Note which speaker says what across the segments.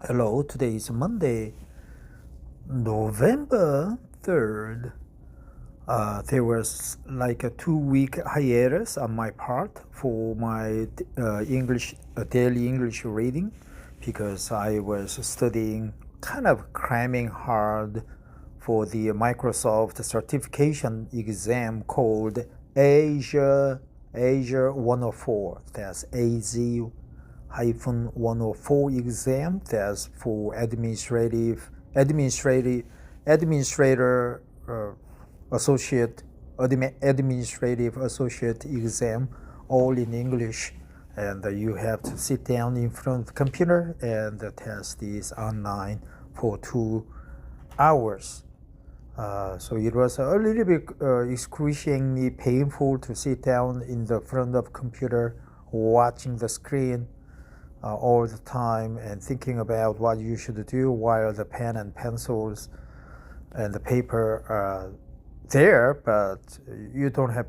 Speaker 1: Hello, today is Monday, November 3rd. There was like a 2 week hiatus on my part for my daily English reading because I was studying, kind of cramming hard for the Microsoft certification exam called Asia 104. That's AZ-104 exam. That's for administrator associate administrative associate exam, all in English, and you have to sit down in front of the computer, and the test is online for 2 hours. So it was a little bit excruciatingly painful to sit down in the front of computer, watching the screen all the time and thinking about what you should do while the pen and pencils and the paper are there, but you don't have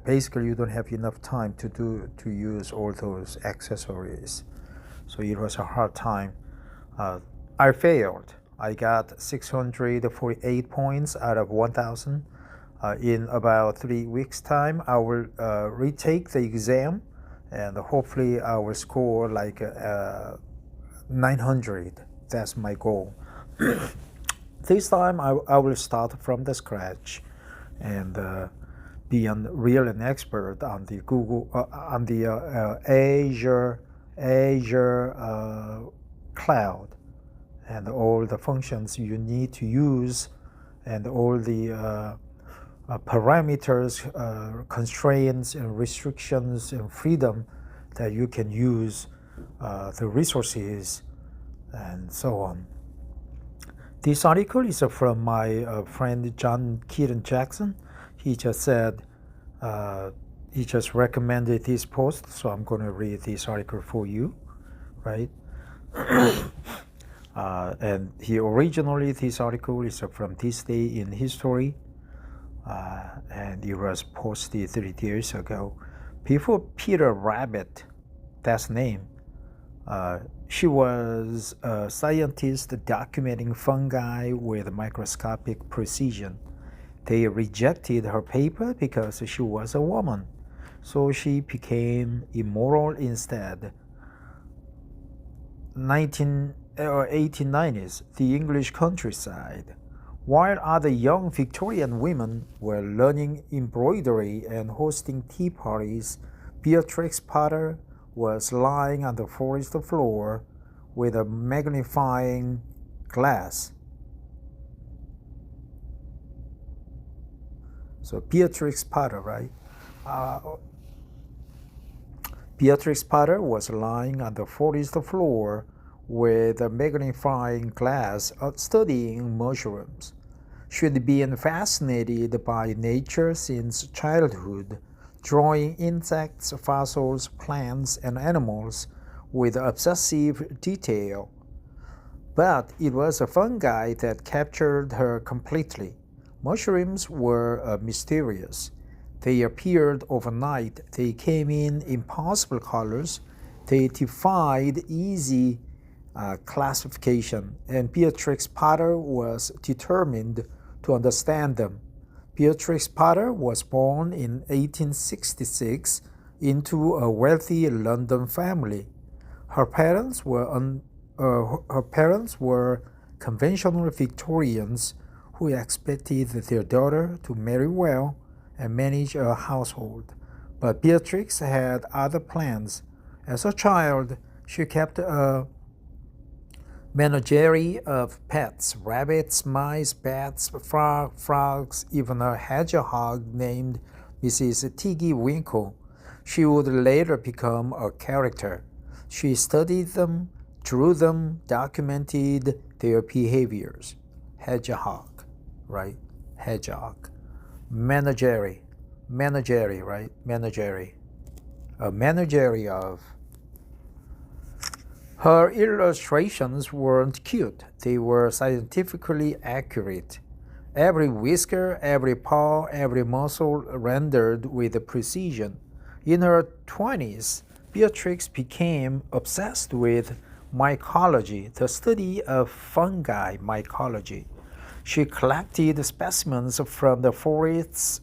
Speaker 1: enough time to use all those accessories. So it was a hard time. I failed. I got 648 points out of 1,000. In about 3 weeks' time, I will retake the exam, and hopefully I will score like 900. That's my goal. This time I will start from the scratch and be an expert on the Azure cloud, and all the functions you need to use, and all the parameters, constraints, and restrictions and freedom that you can use, the resources, and so on. This article is from my friend John Keaton Jackson. He just said, he just recommended this post, so I'm going to read this article for you, right? And this article is from This Day in History, and it was posted 30 years ago. Before Peter Rabbit, that's name, she was a scientist documenting fungi with microscopic precision. They rejected her paper because she was a woman, so she became immoral instead. 1890s, the English countryside. While other young Victorian women were learning embroidery and hosting tea parties, Beatrix Potter was lying on the forest floor with a magnifying glass. So Beatrix Potter, right? Beatrix Potter was lying on the forest floor with a magnifying glass studying mushrooms. She had been fascinated by nature since childhood, drawing insects, fossils, plants, and animals with obsessive detail. But it was a fungi that captured her completely. Mushrooms were mysterious. They appeared overnight. They came in impossible colors. They defied easy classification, and Beatrix Potter was determined to understand them. Beatrix Potter was born in 1866 into a wealthy London family. Her parents were conventional Victorians who expected their daughter to marry well and manage a household. But Beatrix had other plans. As a child, she kept a menagerie of pets: rabbits, mice, bats, frogs, even a hedgehog named Mrs. Tiggy Winkle. She would later become a character. She studied them, drew them, documented their behaviors. Hedgehog, right? Hedgehog. Menagerie, right? Menagerie. A menagerie of. Her illustrations weren't cute. They were scientifically accurate. Every whisker, every paw, every muscle rendered with precision. In her 20s, Beatrix became obsessed with mycology, the study of fungi mycology. She collected specimens from the forests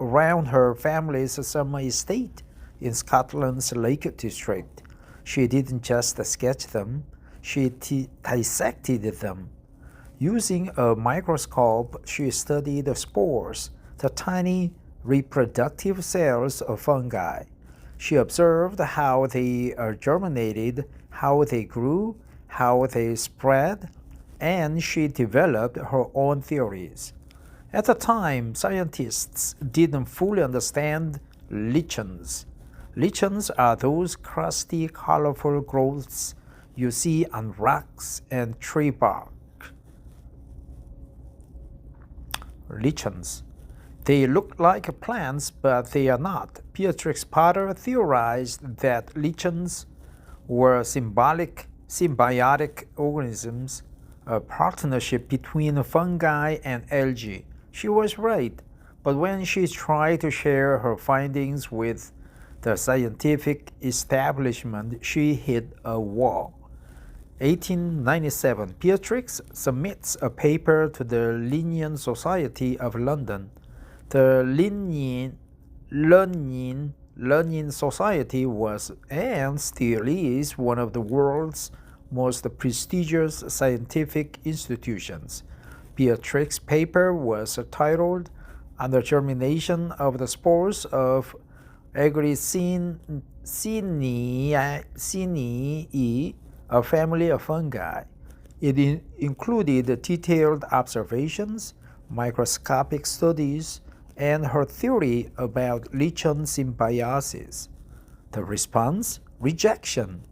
Speaker 1: around her family's summer estate in Scotland's Lake District. She didn't just sketch them, she dissected them. Using a microscope, she studied the spores, the tiny reproductive cells of fungi. She observed how they germinated, how they grew, how they spread, and she developed her own theories. At the time, scientists didn't fully understand lichens. Lichens are those crusty, colorful growths you see on rocks and tree bark. Lichens. They look like plants, but they are not. Beatrix Potter theorized that lichens were symbiotic organisms, a partnership between fungi and algae. She was right, but when she tried to share her findings with the scientific establishment, she hit a wall. 1897, Beatrix submits a paper to the Linnean Society of London. The Linnean Society was and still is one of the world's most prestigious scientific institutions. Beatrix's paper was titled "On the Germination of the Spores of Agricinae, a family of fungi." It included detailed observations, microscopic studies, and her theory about lichen symbiosis. The response? Rejection.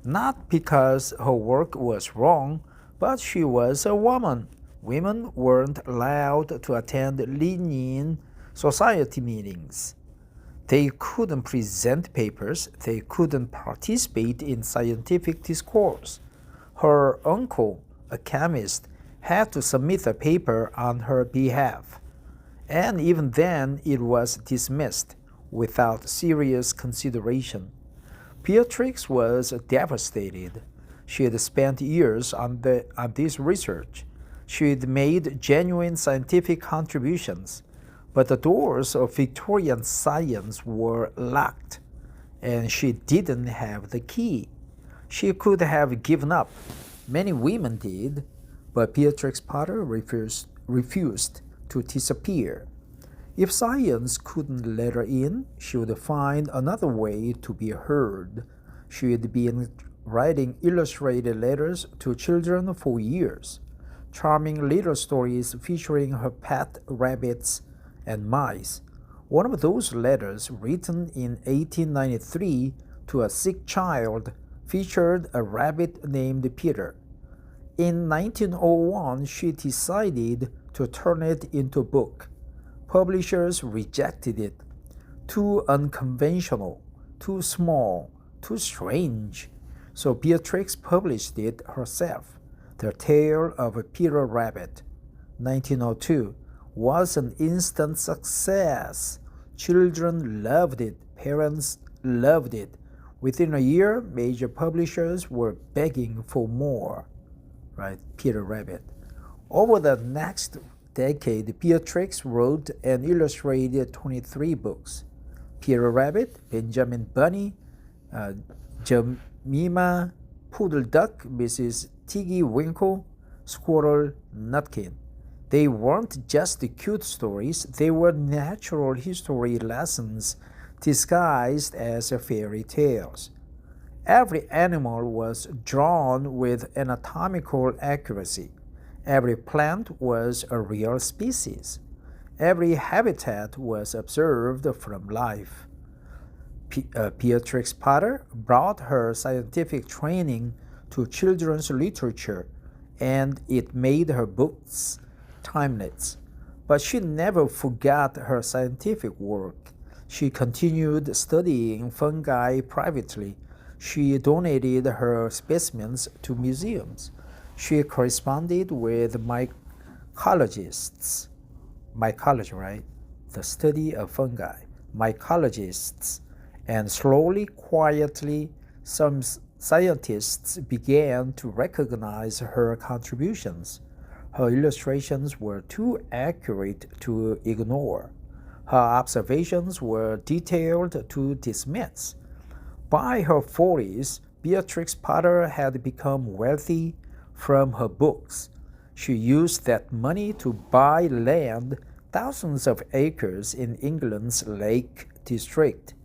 Speaker 1: Not because her work was wrong, but she was a woman. Women weren't allowed to attend Linnean Society meetings. They couldn't present papers, they couldn't participate in scientific discourse. Her uncle, a chemist, had to submit a paper on her behalf. And even then it was dismissed without serious consideration. Beatrix was devastated. She had spent years on this research. She had made genuine scientific contributions, but the doors of Victorian science were locked, and she didn't have the key. She could have given up. Many women did, but Beatrix Potter refused to disappear. If science couldn't let her in, she would find another way to be heard. She had been writing illustrated letters to children for years, charming little stories featuring her pet rabbits and mice. One of those letters, written in 1893 to a sick child, featured a rabbit named Peter. In 1901, she decided to turn it into a book. Publishers rejected it. Too unconventional, too small, too strange. So Beatrix published it herself. The Tale of Peter Rabbit, 1902, was an instant success. Children loved it. Parents loved it. Within a year, major publishers were begging for more. Right, Peter Rabbit. Over the next decade, Beatrix wrote and illustrated 23 books. Peter Rabbit, Benjamin Bunny, Jemima Poodle Duck, Mrs. Tiggy Winkle, Squirrel Nutkin. They weren't just cute stories, they were natural history lessons disguised as fairy tales. Every animal was drawn with anatomical accuracy. Every plant was a real species. Every habitat was observed from life. Beatrix Potter brought her scientific training to children's literature, and it made her books timeless. But she never forgot her scientific work. She continued studying fungi privately. She donated her specimens to museums. She corresponded with mycologists. Mycology, right? The study of fungi. Mycologists. And slowly, quietly, some scientists began to recognize her contributions. Her illustrations were too accurate to ignore. Her observations were detailed to dismiss. By her 40s, Beatrix Potter had become wealthy from her books. She used that money to buy land, thousands of acres in England's Lake District.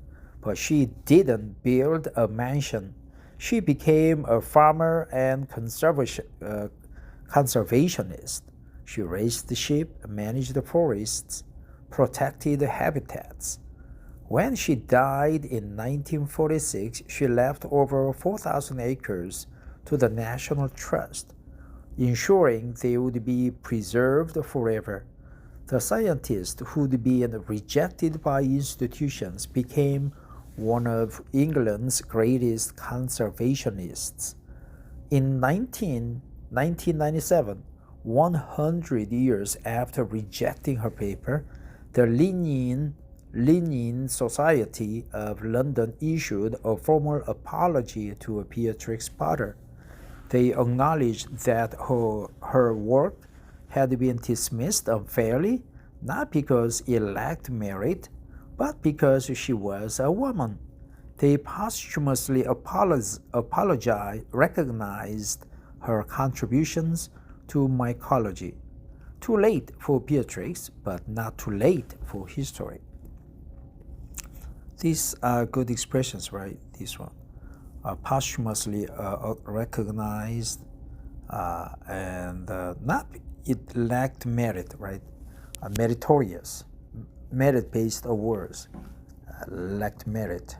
Speaker 1: But she didn't build a mansion. She became a farmer and conservationist. She raised sheep, managed forests, protected habitats. When she died in 1946, she left over 4,000 acres to the National Trust, ensuring they would be preserved forever. The scientist who'd been rejected by institutions became one of England's greatest conservationists. In 1997, 100 years after rejecting her paper, the Linnean Society of London issued a formal apology to Beatrix Potter. They acknowledged that her work had been dismissed unfairly, not because it lacked merit, but because she was a woman. They posthumously recognized her contributions to mycology. Too late for Beatrix, but not too late for history. These are good expressions, right? This one. Posthumously recognized and not, it lacked merit, right? Meritorious, merit-based awards, lacked merit.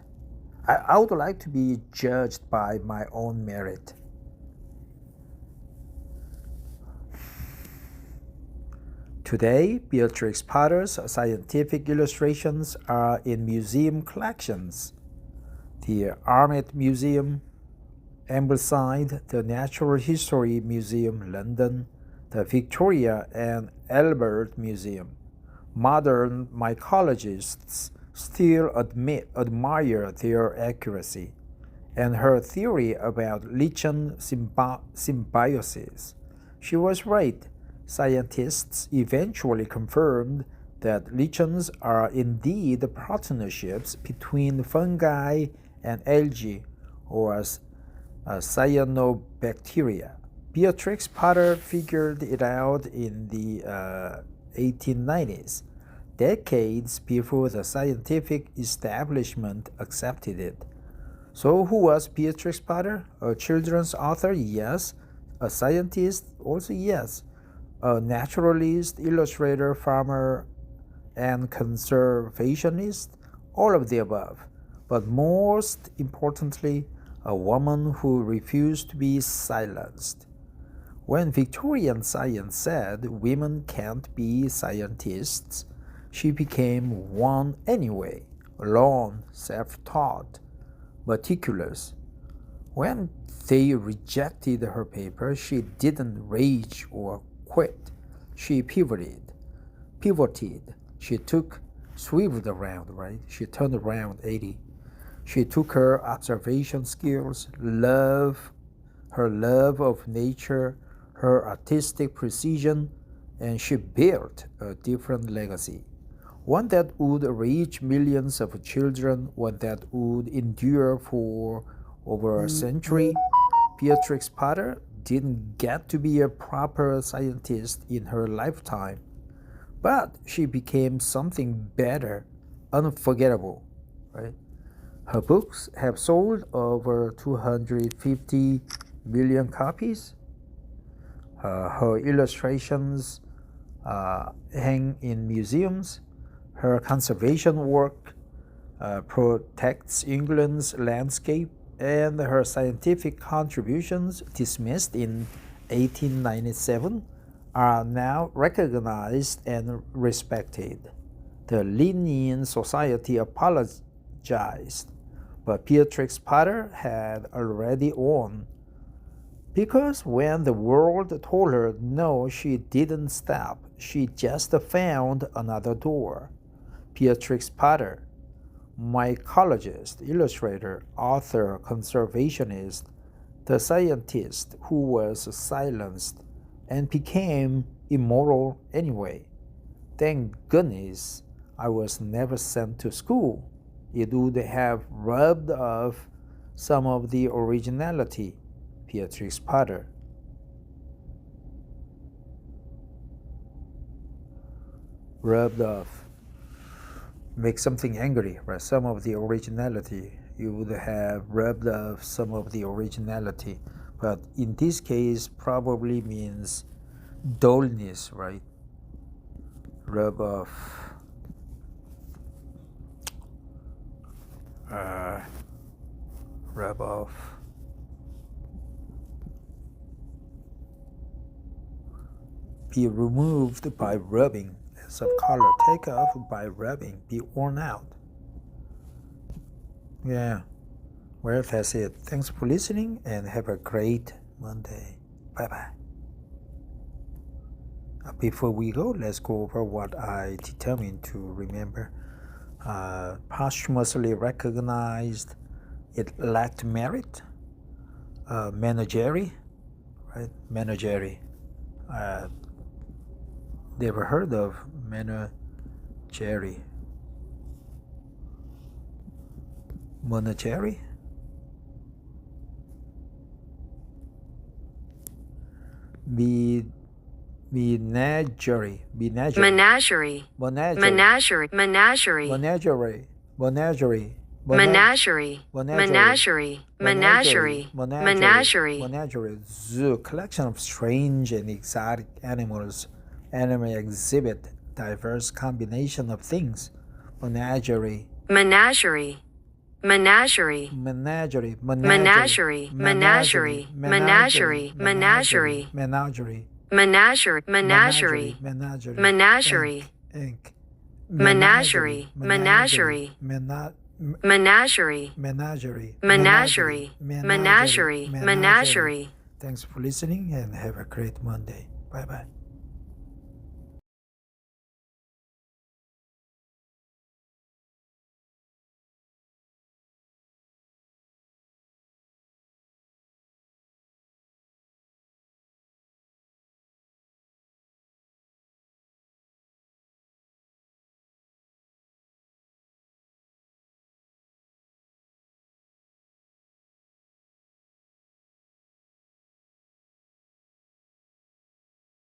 Speaker 1: I would like to be judged by my own merit. Today, Beatrix Potter's scientific illustrations are in museum collections. The Arnett Museum, Ambleside, the Natural History Museum, London, the Victoria and Albert Museum. Modern mycologists still admire their accuracy and her theory about lichen symbiosis. She was right. Scientists eventually confirmed that lichens are indeed partnerships between fungi and algae, or cyanobacteria. Beatrix Potter figured it out in the 1890s, decades before the scientific establishment accepted it. So who was Beatrix Potter? A children's author? Yes. A scientist? Also yes. A naturalist, illustrator, farmer, and conservationist? All of the above. But most importantly, a woman who refused to be silenced. When Victorian science said women can't be scientists, she became one anyway, alone, self-taught, meticulous. When they rejected her paper, she didn't rage or quit. She pivoted. She swiveled around, right? She turned around 80. She took her observation skills, her love of nature, her artistic precision, and she built a different legacy. One that would reach millions of children, one that would endure for over a century. Beatrix Potter didn't get to be a proper scientist in her lifetime, but she became something better, unforgettable, right? Her books have sold over 250 million copies. Her illustrations hang in museums. Her conservation work protects England's landscape, and her scientific contributions, dismissed in 1897, are now recognized and respected. The Linnean Society apologized, but Beatrix Potter had already won. Because when the world told her no, she didn't stop. She just found another door. Beatrix Potter, mycologist, illustrator, author, conservationist, the scientist who was silenced and became immoral anyway. Thank goodness I was never sent to school. It would have rubbed off some of the originality. Beatrix Potter. Rubbed off. Make something angry, right? Some of the originality. You would have rubbed off some of the originality. But in this case, probably means dullness, right? Rub off. Rub off. Be removed by rubbing. As of color, take off by rubbing. Be worn out. Yeah. Well, that's it. Thanks for listening and have a great Monday. Bye-bye. Before we go, let's go over what I determined to remember. Posthumously recognized, it lacked merit. Menagerie, right? Menagerie. Never heard of menagerie. Menagerie? Menagerie.
Speaker 2: Menagerie. Menagerie. Menagerie.
Speaker 1: Menagerie. Menagerie.
Speaker 2: Menagerie. Menagerie. Menagerie. Menagerie.
Speaker 1: Menagerie. Zoo. Collection of strange and exotic animals. Animals exhibit diverse combination of things. Menagerie.
Speaker 2: Menagerie. Menagerie.
Speaker 1: Menagerie.
Speaker 2: Menagerie. Menagerie. Menagerie. Menagerie.
Speaker 1: Menagerie.
Speaker 2: Menagerie. Menagerie. Menagerie.
Speaker 1: Ink.
Speaker 2: Menagerie. Menagerie. Menagerie.
Speaker 1: Menagerie.
Speaker 2: Menagerie. Menagerie. Menagerie.
Speaker 1: Thanks for listening and have a great Monday. Bye-bye.